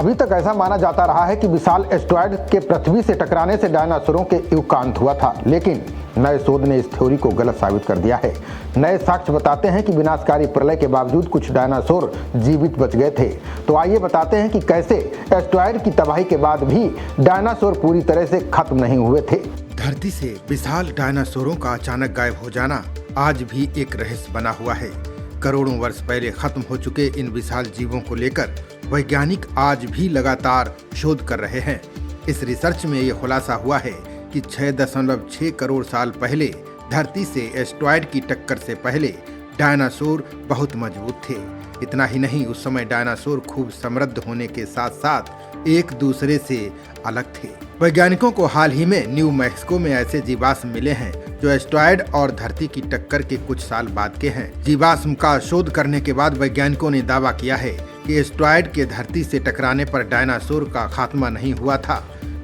अभी तक ऐसा माना जाता रहा है कि विशाल एस्टेरॉयड के पृथ्वी से टकराने से डायनासोरों के युग का अंत हुआ था, लेकिन नए शोध ने इस थ्योरी को गलत साबित कर दिया है। नए साक्ष्य बताते हैं कि विनाशकारी प्रलय के बावजूद कुछ डायनासोर जीवित बच गए थे। तो आइए बताते हैं कि कैसे एस्टेरॉयड की तबाही के बाद भी डायनासोर पूरी तरह से खत्म नहीं हुए थे। धरती से विशाल डायनासोरों का अचानक गायब हो जाना आज भी एक रहस्य बना हुआ है। करोड़ों वर्ष पहले खत्म हो चुके इन विशाल जीवों को लेकर वैज्ञानिक आज भी लगातार शोध कर रहे हैं। इस रिसर्च में ये खुलासा हुआ है कि 6.6 करोड़ साल पहले धरती से एस्टेरॉयड की टक्कर से पहले डायनासोर बहुत मजबूत थे। इतना ही नहीं, उस समय डायनासोर खूब समृद्ध होने के साथ साथ एक दूसरे से अलग थे। वैज्ञानिकों को हाल ही में न्यू मैक्सिको में ऐसे जीवाश्म मिले हैं जो एस्टेरॉयड और धरती की टक्कर के कुछ साल बाद के हैं। जीवाश्म का शोध करने के बाद वैज्ञानिकों ने दावा किया है कि एस्टेरॉयड के धरती से टकराने पर डायनासोर का खात्मा नहीं हुआ था।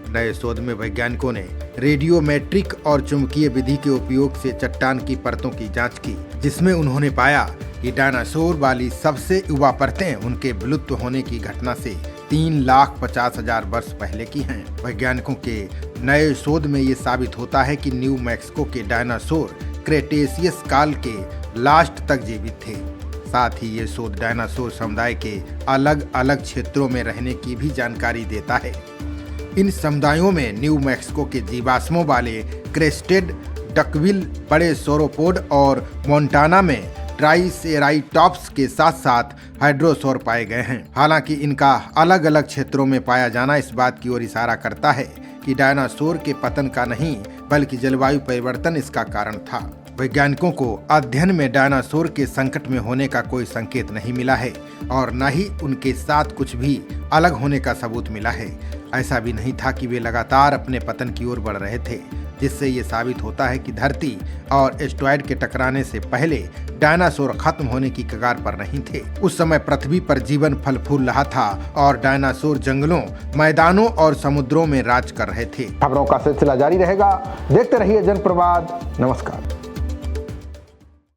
नए शोध में वैज्ञानिकों ने रेडियोमेट्रिक और चुंबकीय विधि के उपयोग से चट्टान की परतों की जांच की, जिसमें उन्होंने पाया कि डायनासोर वाली सबसे युवा परतें उनके विलुप्त होने की घटना से 3,50,000 वर्ष पहले की हैं। वैज्ञानिकों के नए शोध में ये साबित होता है कि न्यू मैक्सिको के डायनासोर क्रेटेशियस काल के लास्ट तक जीवित थे। साथ ही ये शोध डायनासोर समुदाय के अलग अलग क्षेत्रों में रहने की भी जानकारी देता है। इन समुदायों में न्यू मैक्सिको के जीवाश्मों वाले क्रेस्टेड डकविल, बड़े सोरोपोड और मोंटाना में ट्राइसेराटॉप्स के साथ साथ हाइड्रोसोर पाए गए हैं। हालांकि इनका अलग अलग क्षेत्रों में पाया जाना इस बात की ओर इशारा करता है कि डायनासोर के पतन का नहीं बल्कि जलवायु परिवर्तन इसका कारण था। वैज्ञानिकों को अध्ययन में डायनासोर के संकट में होने का कोई संकेत नहीं मिला है और न ही उनके साथ कुछ भी अलग होने का सबूत मिला है। ऐसा भी नहीं था कि वे लगातार अपने पतन की ओर बढ़ रहे थे, जिससे ये साबित होता है कि धरती और एस्टेरॉयड के टकराने से पहले डायनासोर खत्म होने की कगार पर नहीं थे। उस समय पृथ्वी पर जीवन फल फूल रहा था और डायनासोर जंगलों, मैदानों और समुद्रों में राज कर रहे थे। खबरों का सिलसिला जारी रहेगा। देखते रहिए जनप्रवाद। नमस्कार।